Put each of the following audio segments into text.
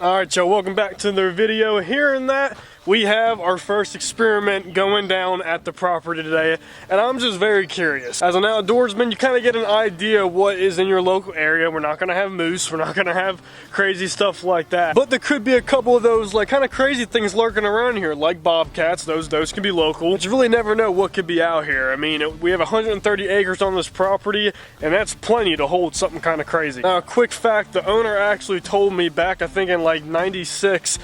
Alright y'all, welcome back to another video. Here in that, we have our first experiment going down at the property today, and I'm just very curious. As an outdoorsman, you kind of get an idea what is in your local area. We're not going to have moose, we're not going to have crazy stuff like that, but there could be a couple of those like kind of crazy things lurking around here, like bobcats. Those can be local, but you really never know what could be out here. I mean, we have 130 acres on this property, and that's plenty to hold something kind of crazy. Now, a quick fact, the owner actually told me back, I think in like '96,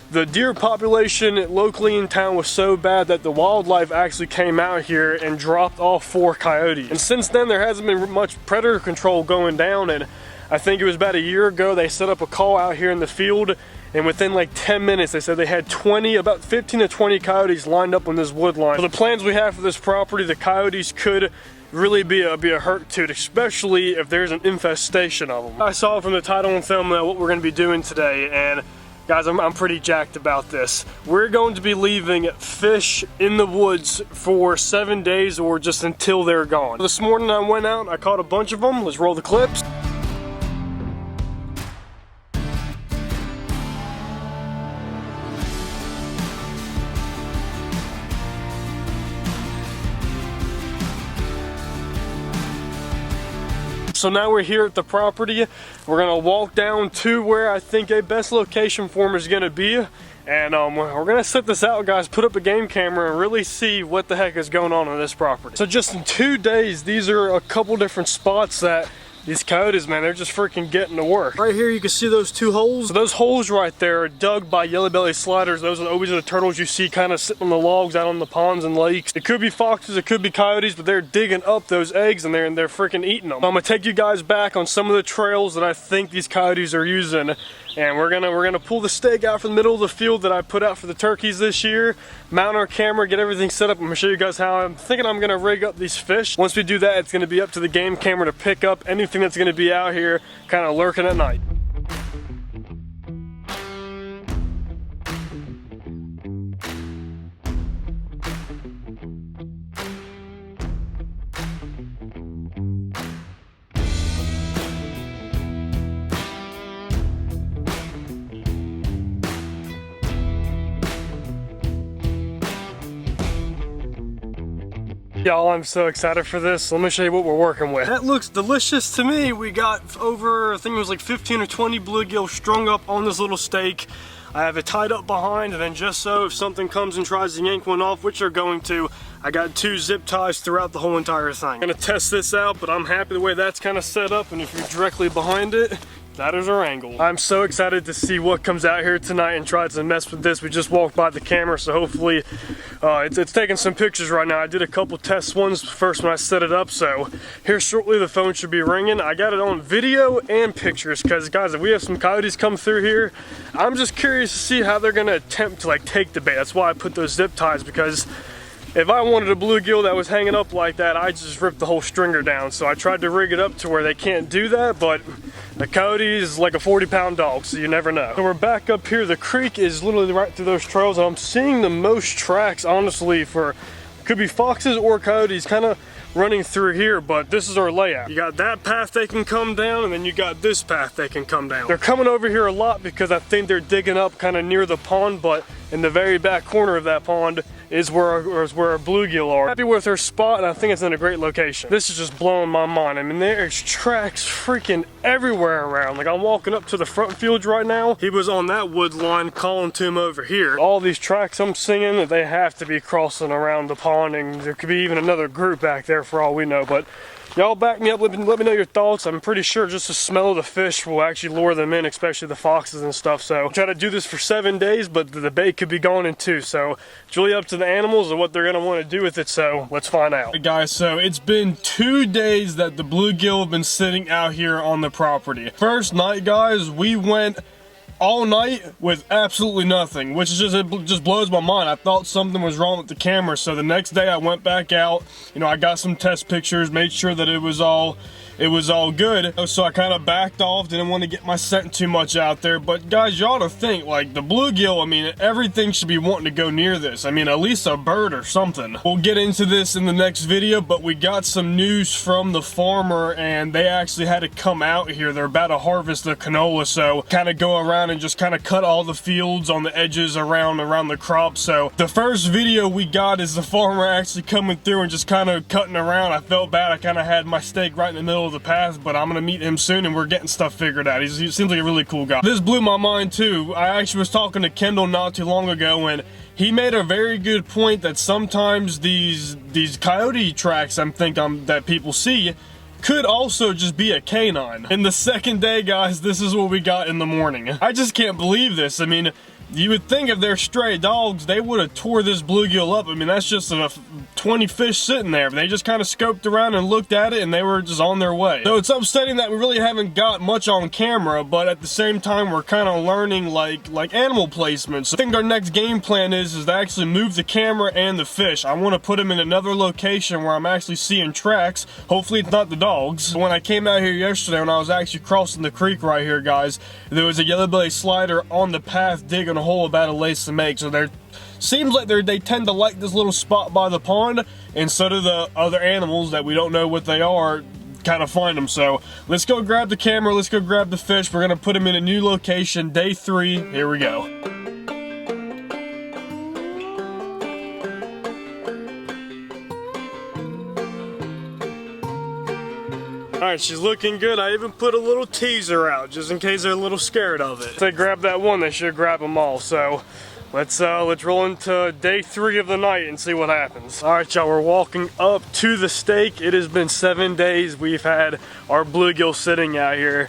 the deer population locally in town was so bad that the wildlife actually came out here and dropped off 4 coyotes. And since then, there hasn't been much predator control going down, and I think it was about a year ago they set up a call out here in the field, and within like 10 minutes they said they had about 15 to 20 coyotes lined up on this wood line. So the plans we have for this property, the coyotes could really be a hurt to it, especially if there's an infestation of them. I saw from the title and thumbnail what we're going to be doing today, and guys, I'm pretty jacked about this. We're going to be leaving fish in the woods for 7 days or just until they're gone. This morning I went out, I caught a bunch of them. Let's roll the clips. So now we're here at the property. We're gonna walk down to where I think a best location for them is gonna be. And we're gonna set this out, guys, put up a game camera and really see what the heck is going on this property. So just in 2 days, these are a couple different spots that these coyotes, man, they're just freaking getting to work. Right here, you can see those 2 holes. So those holes right there are dug by yellow-bellied sliders. Those are always the turtles you see kind of sitting on the logs out on the ponds and lakes. It could be foxes, it could be coyotes, but they're digging up those eggs and they're freaking eating them. I'm gonna take you guys back on some of the trails that I think these coyotes are using, and we're gonna pull the stake out from the middle of the field that I put out for the turkeys this year, mount our camera, get everything set up. I'm gonna show you guys how I'm thinking I'm gonna rig up these fish. Once we do that, it's gonna be up to the game camera to pick up anything that's gonna be out here kind of lurking at night. Y'all, I'm so excited for this. Let me show you what we're working with. That looks delicious to me. We got over, I think it was like 15 or 20 bluegill strung up on this little stake. I have it tied up behind, and then just so if something comes and tries to yank one off, which they're going to, I got 2 zip ties throughout the whole entire thing. I'm gonna test this out, but I'm happy the way that's kind of set up, and if you're directly behind it, that is our angle. I'm so excited to see what comes out here tonight and try to mess with this. We just walked by the camera, so hopefully it's taking some pictures right now. I did a couple test ones first when I set it up, so here shortly the phone should be ringing. I got it on video and pictures, because guys, if we have some coyotes come through here, I'm just curious to see how they're gonna attempt to like take the bait. That's why I put those zip ties, because if I wanted a bluegill that was hanging up like that, I just ripped the whole stringer down. So I tried to rig it up to where they can't do that, but the coyote is like a 40-pound dog, so you never know. So we're back up here. The creek is literally right through those trails. I'm seeing the most tracks, honestly, for could be foxes or coyotes kind of running through here, but this is our layout. You got that path they can come down, and then you got this path they can come down. They're coming over here a lot because I think they're digging up kind of near the pond, but in the very back corner of that pond is where our bluegill are. Happy with her spot, and I think it's in a great location. This is just blowing my mind. I mean, there's tracks freaking everywhere around. Like, I'm walking up to the front field right now. He was on that wood line calling to him over here. All these tracks I'm singing that they have to be crossing around the pond, and there could be even another group back there for all we know. But y'all back me up, let me know your thoughts. I'm pretty sure just the smell of the fish will actually lure them in, especially the foxes and stuff. So try to do this for 7 days, but the bait could be gone in 2. So it's really up to the animals and what they're gonna want to do with it. So let's find out. Hey guys, so it's been 2 days that the bluegill have been sitting out here on the property. First night, guys, we went all night with absolutely nothing, which is it just blows my mind. I thought something was wrong with the camera, so the next day I went back out. You know, I got some test pictures, made sure that it was all good. So I kind of backed off, didn't want to get my scent too much out there. But guys, you ought to think, like, the bluegill, I mean, everything should be wanting to go near this. I mean, at least a bird or something. We'll get into this in the next video, but we got some news from the farmer, and they actually had to come out here. They're about to harvest the canola, so kind of go around down and just kind of cut all the fields on the edges around the crop. So the first video we got is the farmer actually coming through and just kind of cutting around. I felt bad. I kind of had my stake right in the middle of the path, but I'm gonna meet him soon and we're getting stuff figured out. He seems like a really cool guy. This blew my mind too. I actually was talking to Kendall not too long ago, and he made a very good point that sometimes these coyote tracks that people see could also just be a canine. And the second day, guys, this is what we got in the morning. I just can't believe this. I mean, you would think if they're stray dogs, they would have tore this bluegill up. I mean, that's just 20 fish sitting there. But they just kind of scoped around and looked at it, and they were just on their way. So it's upsetting that we really haven't got much on camera, but at the same time, we're kind of learning like animal placement. So I think our next game plan is to actually move the camera and the fish. I want to put them in another location where I'm actually seeing tracks. Hopefully it's not the dogs. When I came out here yesterday, when I was actually crossing the creek right here, guys, there was a yellow-bellied slider on the path digging a hole about a lace to make. So there seems like they tend to like this little spot by the pond, and so do the other animals that we don't know what they are kind of find them. So let's go grab the camera, let's go grab the fish. We're gonna put them in a new location, day 3. Here we go. Alright, she's looking good. I even put a little teaser out just in case they're a little scared of it. If they grab that one, they should grab them all. So let's roll into day 3 of the night and see what happens. Alright, y'all, we're walking up to the stake. It has been 7 days we've had our bluegill sitting out here.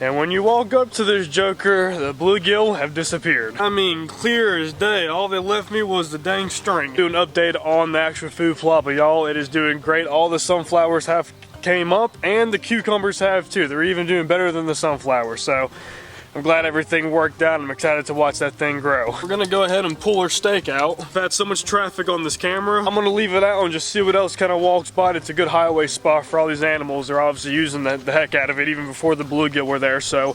And when you walk up to this joker, the bluegill have disappeared. I mean, clear as day. All they left me was the dang string. Do an update on the actual food plot, but y'all, it is doing great. All the sunflowers have came up, and the cucumbers have too. They're even doing better than the sunflowers. So I'm glad everything worked out. I'm excited to watch that thing grow. We're gonna go ahead and pull our stake out. I've had so much traffic on this camera, I'm gonna leave it out and just see what else kind of walks by. It's a good highway spot for all these animals. They're obviously using the heck out of it even before the bluegill were there. So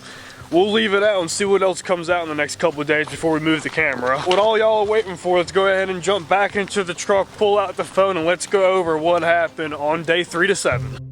we'll leave it out and see what else comes out in the next couple of days before we move the camera. What all y'all are waiting for, let's go ahead and jump back into the truck, pull out the phone, and let's go over what happened on day 3 to 7.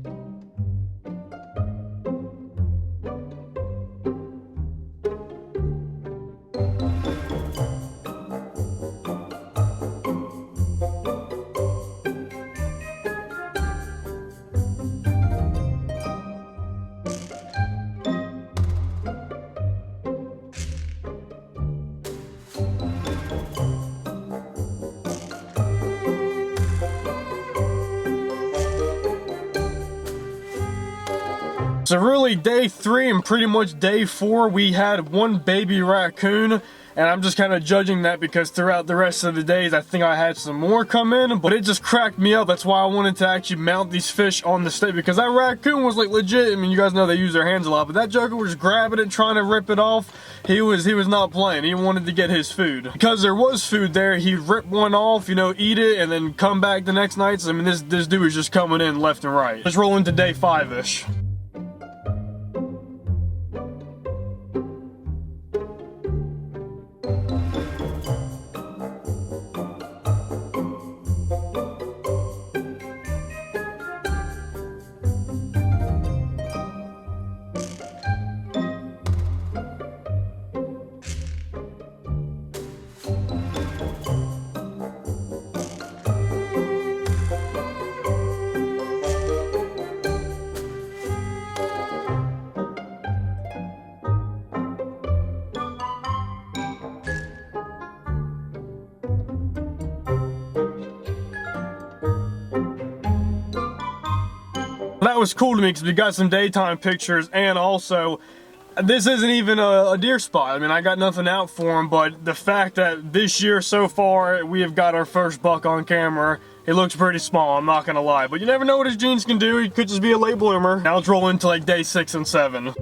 So really, day 3 and pretty much day 4, we had one baby raccoon, and I'm just kind of judging that because throughout the rest of the days, I think I had some more come in, but it just cracked me up. That's why I wanted to actually mount these fish on the stake, because that raccoon was like legit. I mean, you guys know they use their hands a lot, but that joker was grabbing it, trying to rip it off. He was not playing. He wanted to get his food. Because there was food there, he'd rip one off, you know, eat it, and then come back the next night. So, I mean, this dude was just coming in left and right. Let's roll into day 5-ish. That was cool to me because we got some daytime pictures, and also this isn't even a deer spot. I mean, I got nothing out for him, but the fact that this year so far we have got our first buck on camera, it looks pretty small, I'm not gonna lie, but you never know what his genes can do. He could just be a late bloomer. Now let's roll into like day 6 and 7.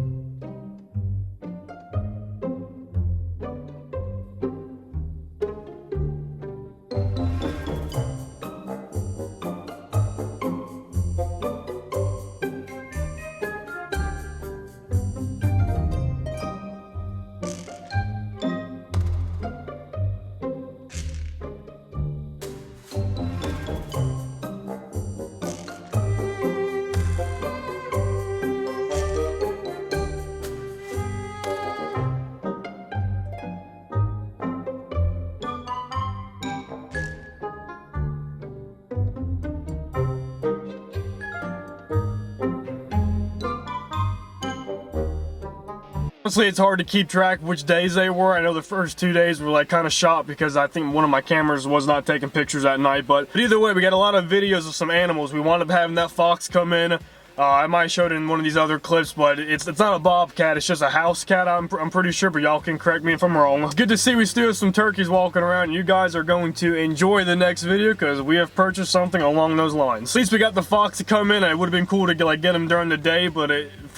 Honestly, it's hard to keep track of which days they were. I know the first 2 days were like kind of shot because I think one of my cameras was not taking pictures at night. But either way, we got a lot of videos of some animals. We wound up having that fox come in. I might show it in one of these other clips, but it's not a bobcat, it's just a house cat, I'm pretty sure, but y'all can correct me if I'm wrong. It's good to see we still have some turkeys walking around, and you guys are going to enjoy the next video because we have purchased something along those lines. At least we got the fox to come in, and it would have been cool to get him during the day, but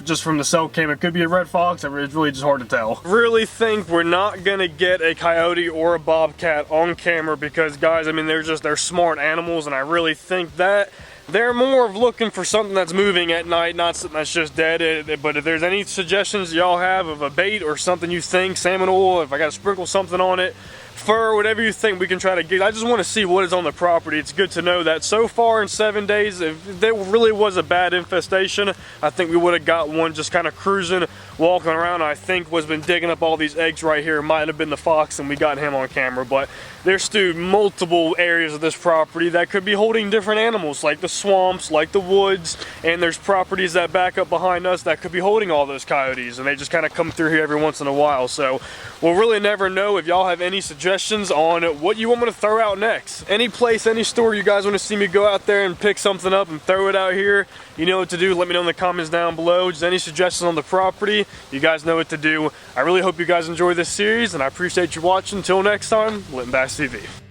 just from the cell cam, it could be a red fox, it's really just hard to tell. Really think we're not gonna get a coyote or a bobcat on camera because, guys, I mean, they're smart animals, and I really think that they're more of looking for something that's moving at night, not something that's just dead. But if there's any suggestions y'all have of a bait or something you think, salmon oil, if I gotta sprinkle something on it, fur, whatever you think, we can try to get. I just want to see what is on the property. It's good to know that so far in 7 days, if there really was a bad infestation, I think we would have got one just kind of cruising, walking around. I think was been digging up all these eggs right here. It might have been the fox, and we got him on camera. But there's still multiple areas of this property that could be holding different animals, like the swamps, like the woods, and there's properties that back up behind us that could be holding all those coyotes, and they just kind of come through here every once in a while. So we'll really never know. If y'all have any suggestions on what you want me to throw out next, any place, any store you guys want to see me go out there and pick something up and throw it out here, you know what to do. Let me know in the comments down below. Just any suggestions on the property, you guys know what to do. I really hope you guys enjoy this series, and I appreciate you watching. Until next time, Litton Bass TV.